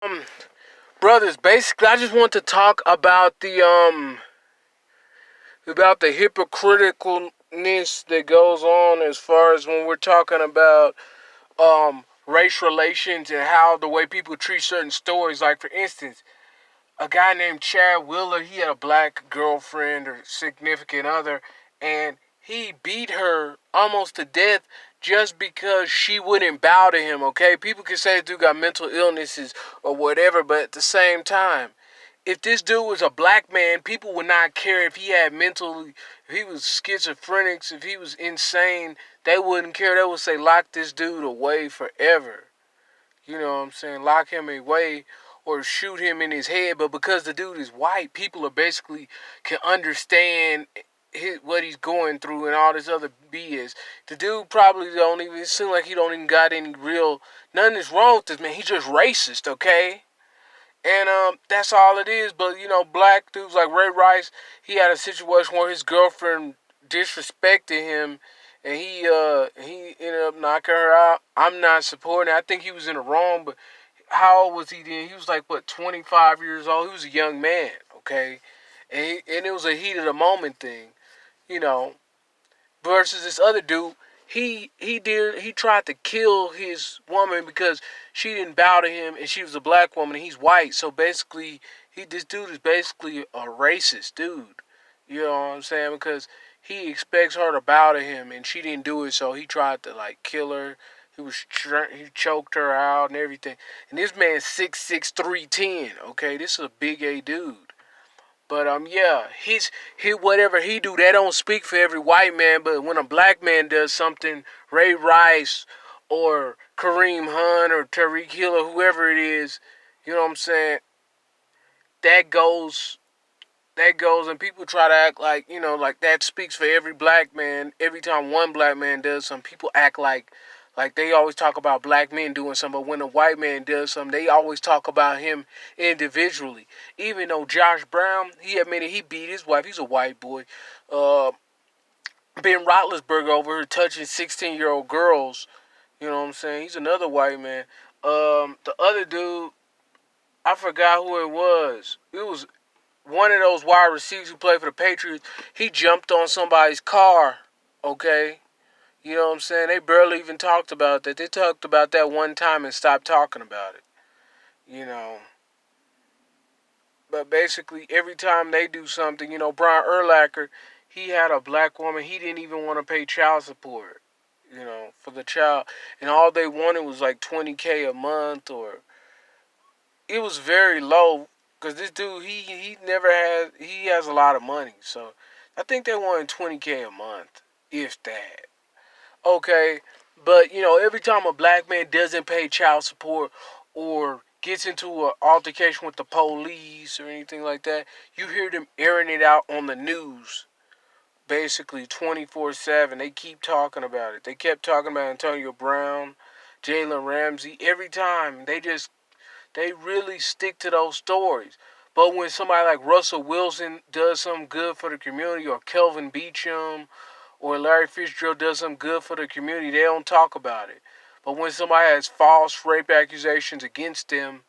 Um, Brothers, basically, I just want to talk about the hypocriticalness that goes on as far as when we're talking about race relations and how the way people treat certain stories. Like, for instance, a guy named Chad Wheeler, he had a black girlfriend or significant other, and he beat her almost to death just because she wouldn't bow to him, okay? People can say the dude got mental illnesses or whatever, but at the same time, if this dude was a black man, people would not care if he had mental, if he was schizophrenic, if he was insane. They wouldn't care. They would say, lock this dude away forever. You know what I'm saying? Lock him away or shoot him in his head. But because the dude is white, people are basically can understand what he's going through and all this other BS. The dude probably don't even, it seem like he don't even got any real, nothing is wrong with this man. He's just racist, okay? And that's all it is. But black dudes like Ray Rice, he had a situation where his girlfriend disrespected him, and he ended up knocking her out. I'm not supporting it. I think he was in the wrong, but how old was he then? He was like what, 25 years old. He was a young man, okay, and it was a heat of the moment thing, you know versus this other dude. He tried to kill his woman because she didn't bow to him and she was a black woman and he's white. So basically, this dude is basically a racist dude. You know what I'm saying? Because he expects her to bow to him and she didn't do it, so he tried to like kill her. He choked her out and everything. And this man's 6'6", 310. Okay, this is a big A dude. But yeah, he whatever he do, that don't speak for every white man. But when a black man does something, Ray Rice or Kareem Hunt or Tariq Hill or whoever it is, you know what I'm saying? That goes, and people try to act like like that speaks for every black man. Every time one black man does something, people act like they always talk about black men doing something, but when a white man does something, they always talk about him individually. Even though Josh Brown, he admitted he beat his wife. He's a white boy. Uh, Ben Roethlisberger over here touching 16-year-old girls. You know what I'm saying? He's another white man. The other dude, I forgot who it was. It was one of those wide receivers who played for the Patriots. He jumped on somebody's car. Okay. You know what I'm saying? They barely even talked about that. They talked about that one time and stopped talking about it. You know. But basically, every time they do something, Brian Urlacher, he had a black woman. He didn't even want to pay child support, for the child. And all they wanted was like $20K a month, or it was very low. Because this dude, he has a lot of money. So I think they wanted $20K a month, if that. Okay, but every time a black man doesn't pay child support or gets into an altercation with the police or anything like that, you hear them airing it out on the news, basically 24/7. They keep talking about it. They kept talking about Antonio Brown, Jalen Ramsey. Every time they really stick to those stories. But when somebody like Russell Wilson does something good for the community, or Kelvin Beachum, or Larry Fitzgerald does something good for the community, they don't talk about it. But when somebody has false rape accusations against them,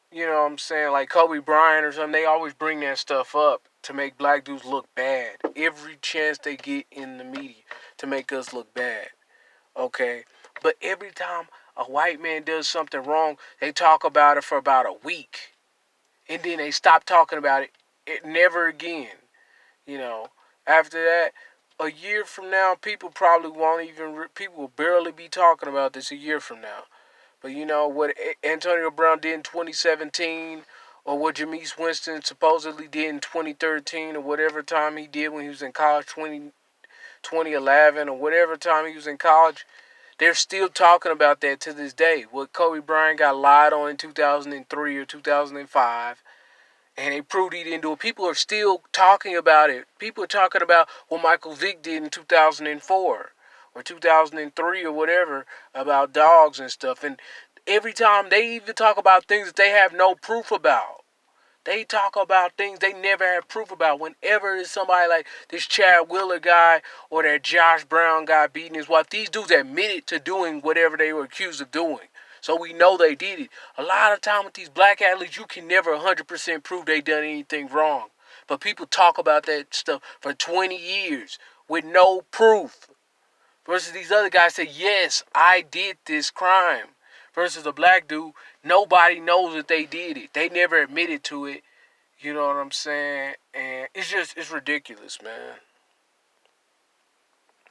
you know what I'm saying, like Kobe Bryant or something, they always bring that stuff up to make black dudes look bad. Every chance they get in the media to make us look bad. Okay? But every time a white man does something wrong, they talk about it for about a week. And then they stop talking about it never again. You know, after that, a year from now, people probably won't even, people will barely be talking about this a year from now. But what Antonio Brown did in 2017, or what Jameis Winston supposedly did in 2013, or whatever time he did when he was in college, 2011, or whatever time he was in college, they're still talking about that to this day. What Kobe Bryant got lied on in 2003 or 2005, and they proved he didn't do it. People are still talking about it. People are talking about what Michael Vick did in 2004 or 2003 or whatever about dogs and stuff. And every time they even talk about things that they have no proof about. They talk about things they never have proof about. Whenever there's somebody like this Chad Wheeler guy or that Josh Brown guy beating his wife, these dudes admitted to doing whatever they were accused of doing. So we know they did it. A lot of time with these black athletes, you can never 100% prove they done anything wrong. But people talk about that stuff for 20 years with no proof. Versus these other guys say, yes, I did this crime. Versus a black dude, nobody knows that they did it. They never admitted to it. You know what I'm saying? And it's ridiculous, man.